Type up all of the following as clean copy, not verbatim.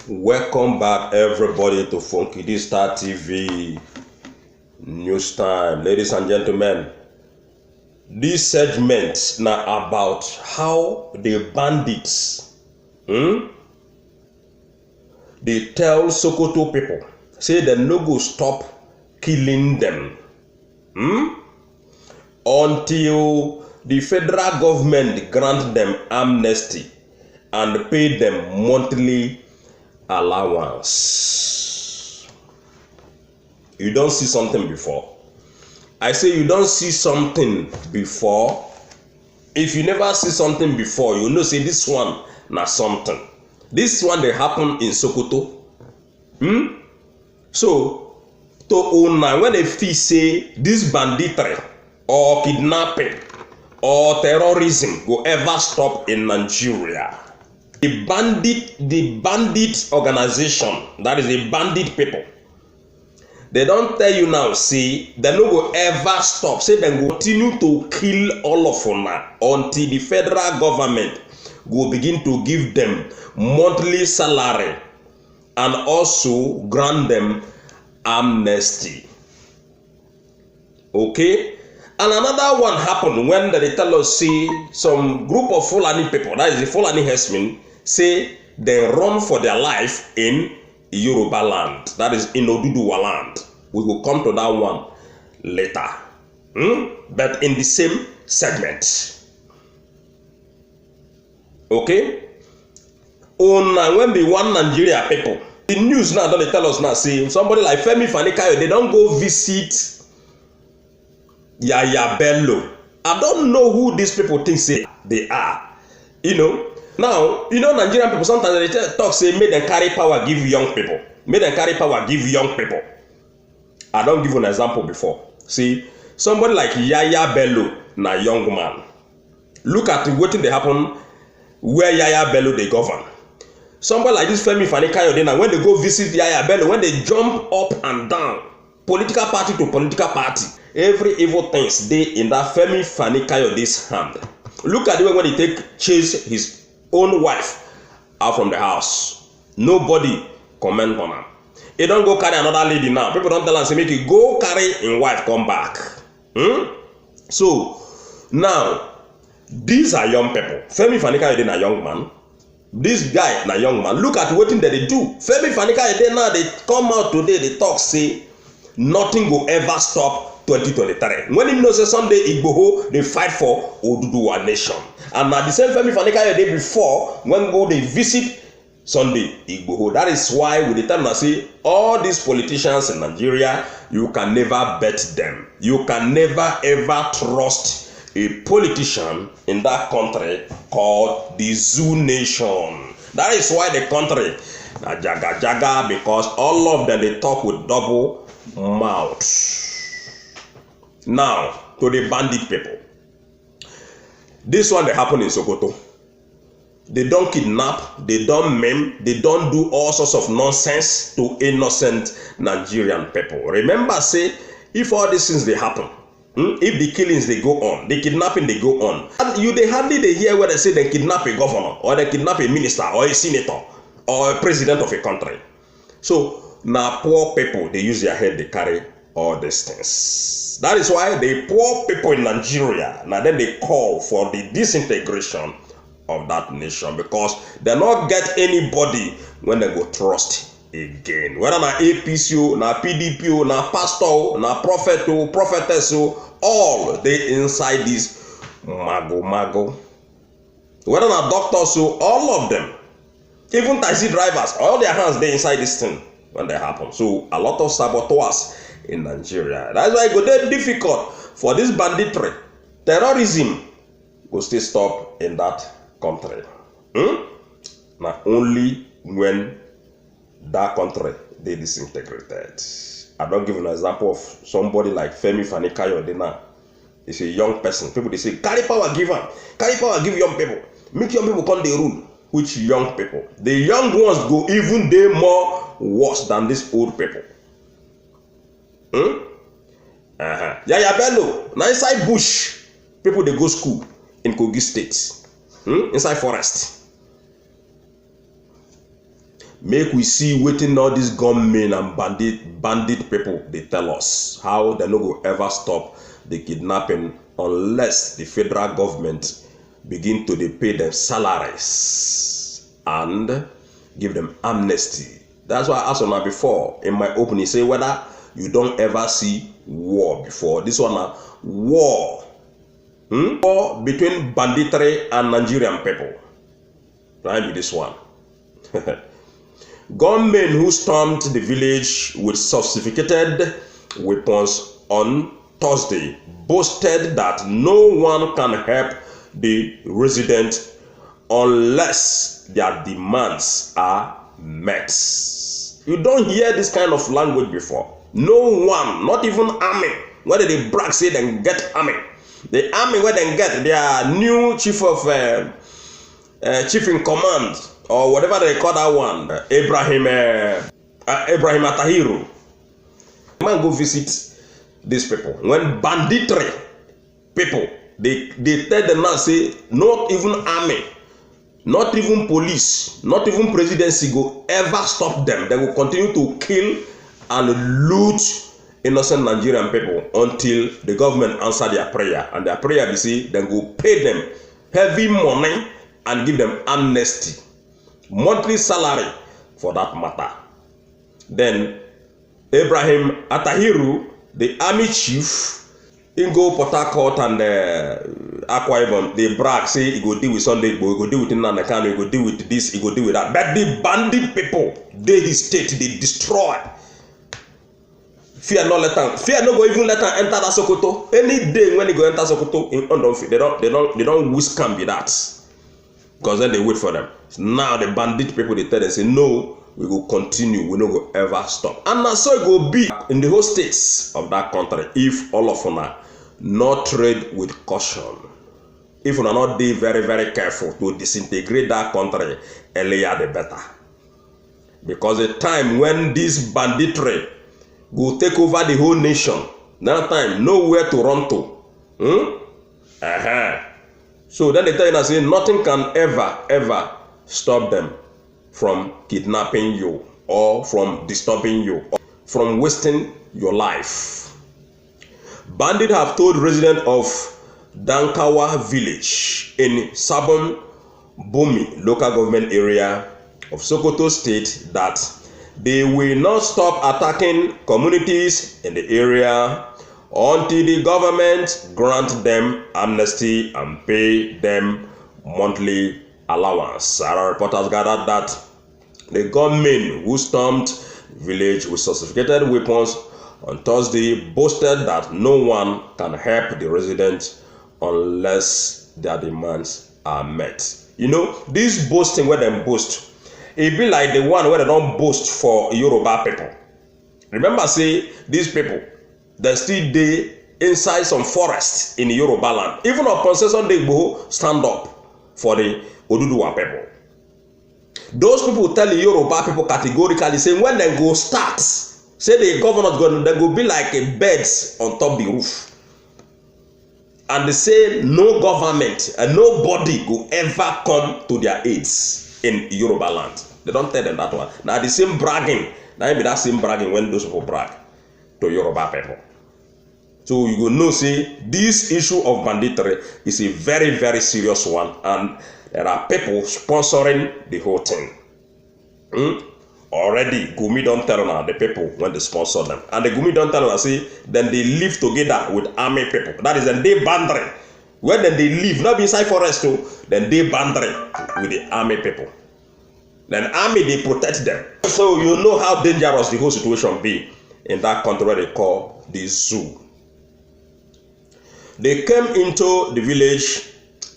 Welcome back, everybody, to Funky D Star TV News Time. Ladies and gentlemen, this segment now about how the bandits they tell Sokoto people say they no go stop killing them until the federal government grant them amnesty and pay them monthly allowance. You don't see something before. I say you don't see something before. If you never see something before, you know say this one na something. This one they happen in Sokoto. So to una when they feel say this banditry or kidnapping or terrorism go ever stop in Nigeria. The bandit organization, that is the bandit people, they don't tell you now, see, they no go ever stop. Say they go continue to kill all of una until the federal government go begin to give them monthly salary and also grant them amnesty. Okay? And another one happened when they tell us, see, some group of Fulani people, that is the Fulani herdsmen, say they run for their life in Yoruba land, that is in Oduduwa land. We will come to that one later. But in the same segment. Okay? When we want Nigeria people, the news now don't tell us now, see, somebody like Femi Fani-Kayode, they don't go visit Yaya Bello. I don't know who these people think say they are. Now, Nigerian people, sometimes they talk, say, make them carry power, give young people. Make them carry power, give young people. I don't give an example before. See, somebody like Yaya Bello, na young man. Look at what they happen where Yaya Bello they govern. Somebody like this Femi Fani-Kayode, now when they go visit Yaya Bello, when they jump up and down, political party to political party, every evil things they in that Femi Fani-Kayode's hand. Look at the way when he chase his own wife out from the house. Nobody comment on him. He don't go carry another lady now. People don't tell him, say, make you go carry his wife, come back. So, now, these are young people. Femi Fani-Kayode na young man. This guy na young man. Look at what they do. Femi Fani-Kayode now, they come out today, they talk, say, nothing will ever stop 2023. When he knows that Sunday Igboho, they fight for Oduduwa nation. And at the same Femi Fani-Kayode before, when they visit Sunday Igboho. That is why with the time I say all these politicians in Nigeria, you can never bet them. You can never ever trust a politician in that country called the Zoo Nation. That is why the country na jaga jaga, because all of them they talk with double mouth. Now to the bandit people. This one that happened in Sokoto. They don't kidnap, they don't maim, they don't do all sorts of nonsense to innocent Nigerian people. Remember, say, if all these things they happen, if the killings they go on, the kidnapping they go on, and they hardly hear where they say they kidnap a governor, or they kidnap a minister, or a senator, or a president of a country. So now poor people, they use their head, they carry all these things. That is why the poor people in Nigeria, now then they call for the disintegration of that nation, because they not get anybody when they go trust again. Whether na APC, na PDP, na pastor, na prophet, prophetess, all they inside this mago. Whether na doctors, all of them, even taxi drivers, all their hands they inside this thing when they happen. So a lot of saboteurs in Nigeria. That's why it go very difficult for this banditry, terrorism, go still stop in that country. Now only when that country they disintegrated. I don't give an example of somebody like Femi Fani-Kayode now. It's a young person. People they say carry power, give him. Carry power, give young people. Make young people come they rule. Which young people? The young ones go even they more worse than these old people. Yaya Bello, now inside bush, people they go school in Kogi State. Inside forest. make we see wetin all these gunmen and bandit people they tell us, how they no go ever stop the kidnapping unless the federal government begin to pay them salaries and give them amnesty. That's why I asked on before in my opening, say whether you don't ever see war before. This one a war. War between banditry and Nigerian people. Right with this one. Gunmen who stormed the village with sophisticated weapons on Thursday boasted that no one can help the residents unless their demands are met. You don't hear this kind of language before. No one, not even army, whether they brag say they get army. The army where they get their new chief of chief in command or whatever they call that one, Ibrahim Atahiru. Man, go visit these people. When banditry people, they tell them now, say not even army, not even police, not even presidency go ever stop them. They will continue to kill and loot innocent Nigerian people until the government answer their prayer. And their prayer, they say, then go pay them heavy money and give them amnesty, monthly salary for that matter. Then Ibrahim Atahiru, the army chief, in go Port Harcourt and Akwa Ibom, they brag, say he go deal with Sunday, he go deal with Nnamdi Kanu, he go deal with this, he go deal with that. But the bandit people, they his state, they destroy. Fear not let them. Fear not go even let them enter that Sokoto. Any day when they go enter Sokoto, they don't whisk can be that. Because then they wait for them. Now the bandit people they tell them, say no, we will continue, we no go ever stop. And now so it will be in the whole states of that country if all of them not trade with caution. If we are not be very, very careful to disintegrate that country, earlier the better. Because the time when this banditry go take over the whole nation, that time nowhere to run to. So then they tell you, say nothing can ever stop them from kidnapping you or from disturbing you or from wasting your life. Bandits have told residents of Dankawa village in Sabon Bumi local government area of Sokoto state that they will not stop attacking communities in the area until the government grant them amnesty and pay them monthly allowance. Our reporters gathered that the gunmen who stormed village with sophisticated weapons on Thursday boasted that no one can help the residents unless their demands are met. You know, this boasting where they boast, it be like the one where they don't boast for Yoruba people. Remember, say these people, they still dey inside some forest in the Yoruba land. Even upon Sunday Igboho stand up for the Oduduwa people. Those people tell the Yoruba people categorically, say when they go start, say the governor going, they go be like a birds on top the roof. And they say no government and nobody go ever come to their aids in Yoruba land. They don't tell them that one. Now the same bragging, now be that same bragging when those people brag to Yoruba people. So you go know, say this issue of banditry is a very, very serious one, and there are people sponsoring the whole thing. Already, Gumi don't tell now the people when they sponsor them, and the Gumi don't tell us, say then they live together with army people. That is, then they boundary. When then they live, not inside forest too, then they boundary with the army people. Then army they protect them. So you know how dangerous the whole situation be in that country where they call the zoo. They came into the village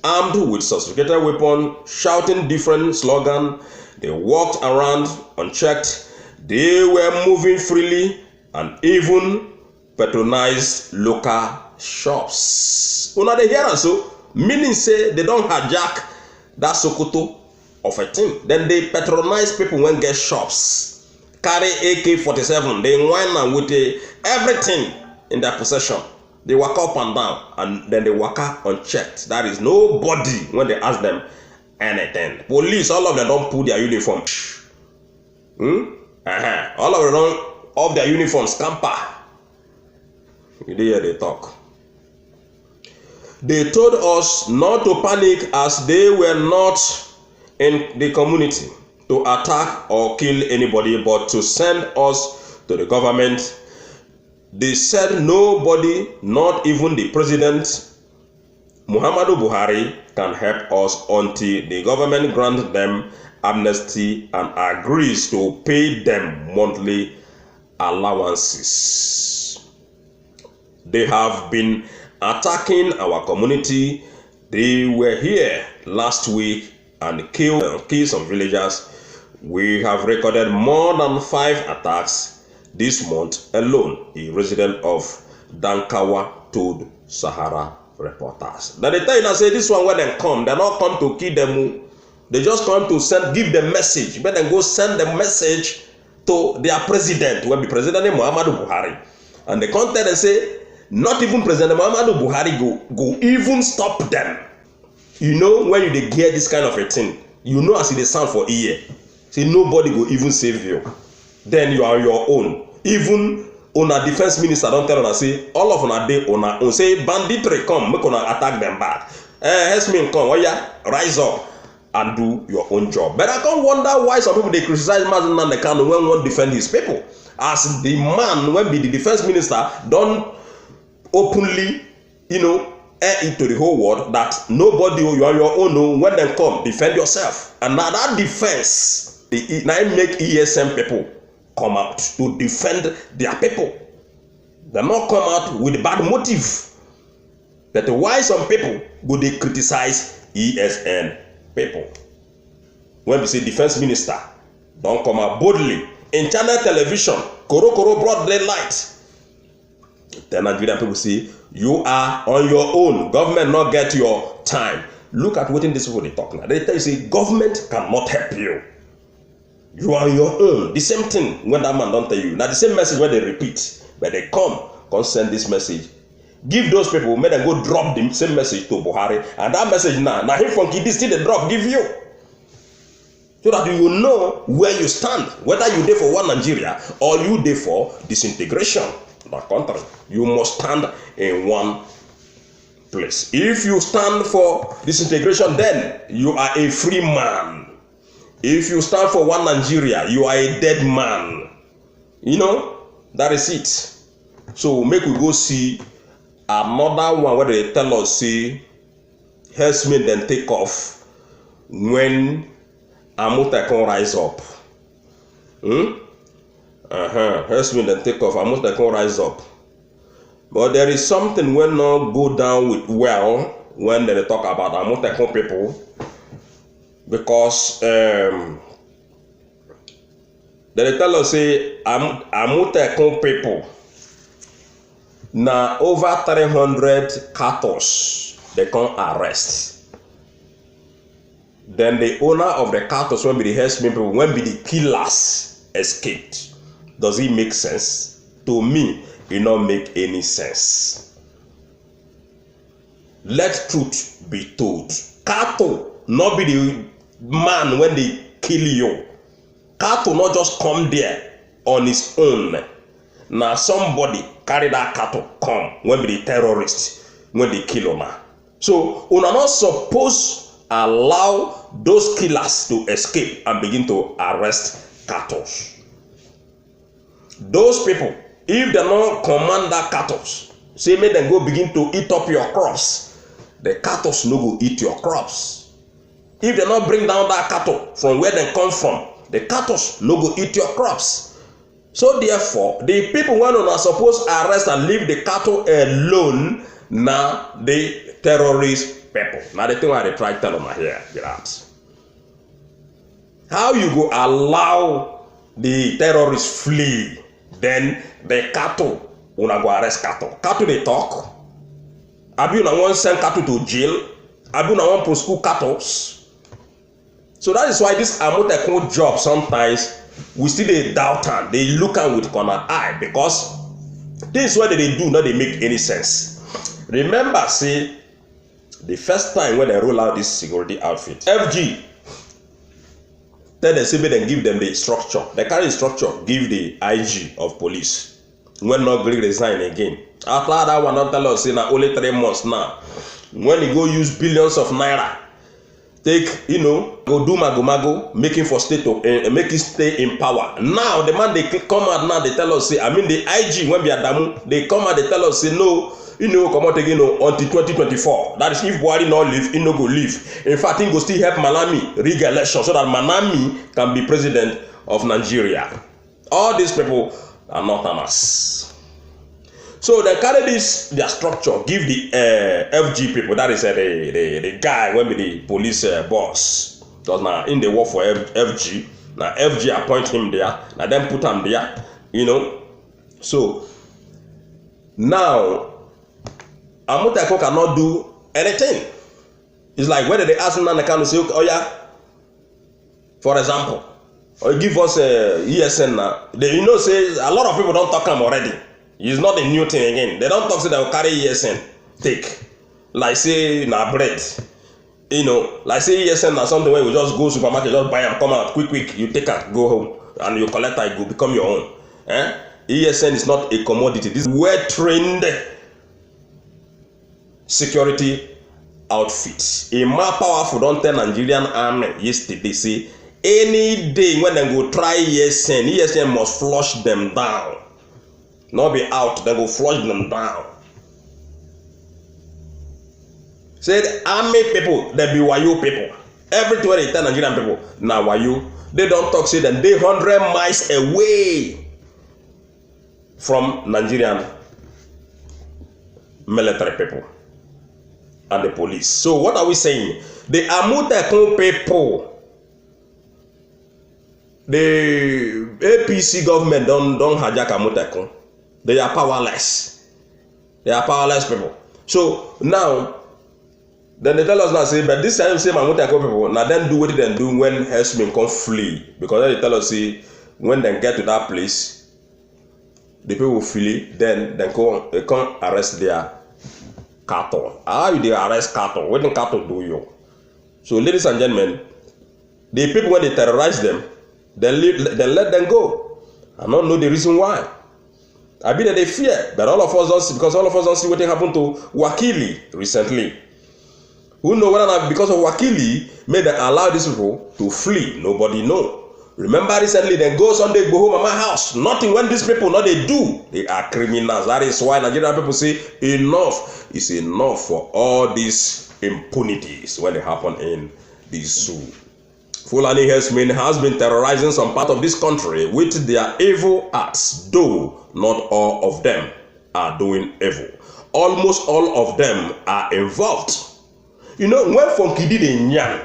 armed with sophisticated weapons, shouting different slogans. They walked around unchecked. They were moving freely and even patronized local shops. Una they hear so, meaning say they don't hijack that Sokoto of a thing. Then they patronize people when get shops. Carry AK-47, they whine and with everything in their possession. They walk up and down, and then they walk out unchecked. That is nobody when they ask them anything. Police, all of them don't put their uniform. All of them of their uniforms, camper. You hear they talk. They told us not to panic as they were not in the community to attack or kill anybody, but to send us to the government. They said nobody, not even the president, Muhammadu Buhari, can help us until the government grants them amnesty and agrees to pay them monthly allowances. They have been attacking our community. They were here last week and killed some villagers. We have recorded more than 5 attacks this month alone, a resident of Dankawa told Sahara Reporters. Now they tell you now, say this one when they come, they not come to kill them. They just come to give the message. But then go send the message to their president, will be President Muhammadu Buhari. And they come there and say, not even President Muhammadu Buhari go even stop them. You know, when you hear this kind of a thing, you know as it sound for ear. Say nobody go even save you. Then you are your own. Even on a defense minister don't tell us say all of una dey on a say banditry come make una attack them back. Hesmin come, rise up and do your own job. But I can't wonder why some people they criticize Mazi Nnamdi Kanu when one defend his people. As the man when be the defense minister don't openly, air it to the whole world that nobody, you are your own, when they come, defend yourself. And now that defense, now make ESM people come out to defend their people. They not come out with bad motive. That why some people go they criticize ESN people. When we say defense minister, don't come out boldly in channel television, koro broad daylight. Then Nigerian people say you are on your own. Government not get your time. Look at what these people they talk now. They tell you say government cannot help you. You are on your own. The same thing when that man don't tell you. Now the same message when they repeat, but they come send this message. Give those people, make them go drop the same message to Buhari, and that message now him funky this still the drop give you, so that you will know where you stand, whether you there for one Nigeria or you there for disintegration of the country. You must stand in one place. If you stand for disintegration, then you are a free man. If you stand for one Nigeria, you are a dead man. That is it. So make we go see another one where they tell us say herdsmen then take off when Amotekun rise up. Herdsmen then take off, Amotekun rise up. But there is something when not go down with well when they talk about Amotekun people, because they tell us say Amotekun people now over 300 cattle they can arrest. Then the owner of the cattle, when be the herdsmen people, when be the killers escaped. Does it make sense? To me, it not make any sense. Let truth be told. Cattle not be the man when they kill you. Cattle not just come there on its own. Now somebody carry that cattle come when be the terrorists when they kill una. So una not supposed allow those killers to escape and begin to arrest cattle. Those people, if they not command that cattle, say make them go begin to eat up your crops, the cattle no go eat your crops. If they not bring down that cattle from where they come from, the cattle no go eat your crops. So therefore, the people when are supposed to arrest and leave the cattle alone, now the terrorist people. Now the thing why they try to tell them here, that how you go allow the terrorists flee, then the cattle una go arrest cattle. Cattle they talk. Abi una want send cattle to jail. Abi una want prosecute cattle. So that is why this Amotekun job sometimes we still they doubt and they look at with corner eye, because this is what they do not they make any sense. Remember, say the first time when they roll out this security outfit, FG tell them say make dem give them the structure. They carry the structure give the IG of police when not gree resign again. After that one don tell us say na only 3 months now. When he go use billions of naira take, go do mago making for state to make it stay in power. Now the man they come out now, they tell us say, I mean the IG when we are Adamu, they come out, they tell us say no, come out again until 2024. That is if Buhari not leave, he no go leave. In fact, he go still help Malami rig election so that Malami can be president of Nigeria. All these people are not Hamas. So they carry this their structure, give the FG people, that is the guy when be the police boss. Because now in the war for FG, now FG appoint him there, now then put him there, So now Amotekun cannot do anything. It's like whether they ask him now, they can say, oh yeah, for example, or give us ESN now. Say a lot of people don't talk him already. It's not a new thing again. They don't talk say they will carry ESN take. Like say na bread. Like say ESN na something where you just go supermarket, just buy and come out quick, you take it, go home, and you collect it, go become your own. ESN is not a commodity. This is well-trained security outfits. A more powerful don't tell Nigerian army yesterday say any day when they go try ESN must flush them down. Not be out, they go flush them down. Said army people, they be Wayo people. Everywhere they tell Nigerian people, now Wayo. They don't talk, say them, they 100 miles away from Nigerian military people and the police. So what are we saying? The Amotekun people, the APC government don't hijack Amotekun. They are powerless. They are powerless people. So now, then they tell us now, say, but this time, say, Amotekun people, now then do what they do when herdsmen come flee. Because then they tell us, say, when they get to that place, the people will flee, then they come arrest their cattle. How do they arrest cattle? What do cattle do you? So, ladies and gentlemen, the people, when they terrorize them, they let them go. I don't know the reason why. I mean that they fear, but all of us don't see, because all of us don't see what happened to Wakili recently. Who know whether or not because of Wakili made them allow these people to flee? Nobody know. Remember recently they go Sunday go home at my house. Nothing when these people know they do. They are criminals. That is why Nigerian people say enough is enough for all these impunities when they happen in this zoo. Fulani herdsmen has been terrorizing some part of this country with their evil acts, though not all of them are doing evil. Almost all of them are involved. When Funky did a nyan,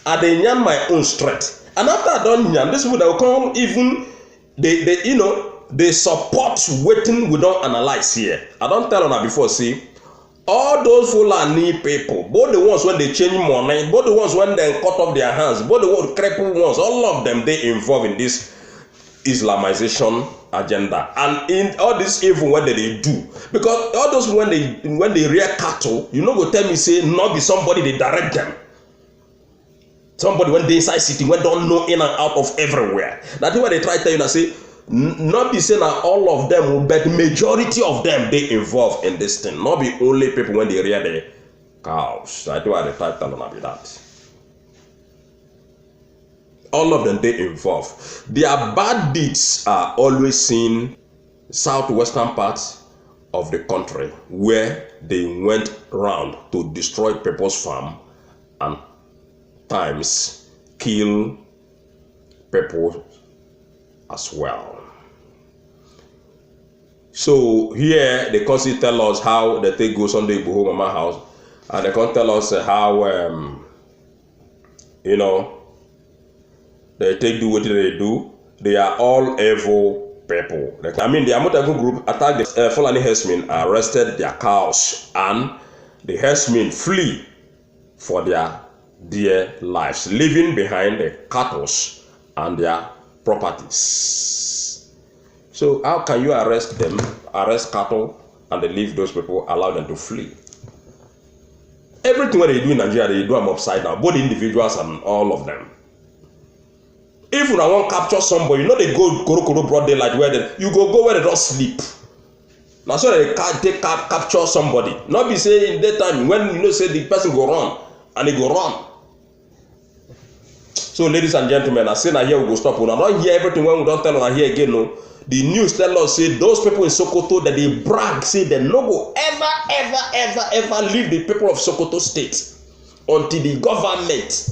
I dey nyan my own strength. And after I done nyan, this people will come even, they support waiting we don't analyze here. I don't tell on before, see, all those Fulani people, both the ones when they change money, both the ones when they cut off their hands, both the ones crippled ones, all of them, they involved in this Islamization agenda. And in all this evil, what they do? Because all those when they rear cattle, go tell me, say, not be somebody they direct them. Somebody when they inside city, when don't know in and out of everywhere. That's why they try to tell you, say, not be saying that all of them, but the majority of them they involved in this thing. Not be only people when they rear the cows. I do have the title on that. All of them they involved. Their bad deeds are always seen southwestern parts of the country where they went around to destroy people's farm and times kill people as well. So here they constantly tell us how they take go Sunday go home at my house, and they can tell us how they take do what they do. They are all evil people. The Amotekun group attacked the Fulani herdsmen, arrested their cows, and the herdsmen flee for their dear lives, leaving behind the cattle and their properties. So how can you arrest them, arrest cattle, and they leave those people, allow them to flee? Everything what they do in Nigeria, they do them upside down, both individuals and all of them. If una wan capture somebody, you know they go korokoro broad daylight where you go where they don't sleep. Na so they take capture somebody. Not be say in daytime when you know say the person go run and he go run. So ladies and gentlemen, I say na here we go stop. Una don't hear everything when we don't tell una here again. No, the news tell us say those people in Sokoto that they brag say they no go ever leave the people of Sokoto state until the government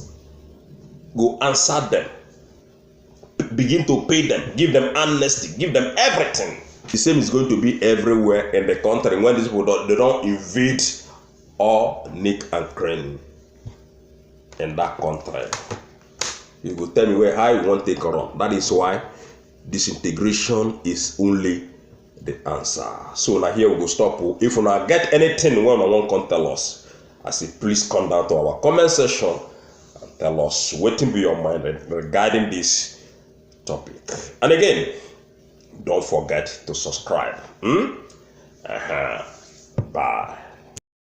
go answer them, begin to pay them, give them amnesty, give them everything. The same is going to be everywhere in the country when these people don't invade or nick and cranny in that country. You go tell me how you want to take around. That is why disintegration is only the answer. So now here we go stop. If you not get anything when I want to tell us, I say please come down to our comment section and tell us what be your mind regarding this topic. And again, don't forget to subscribe.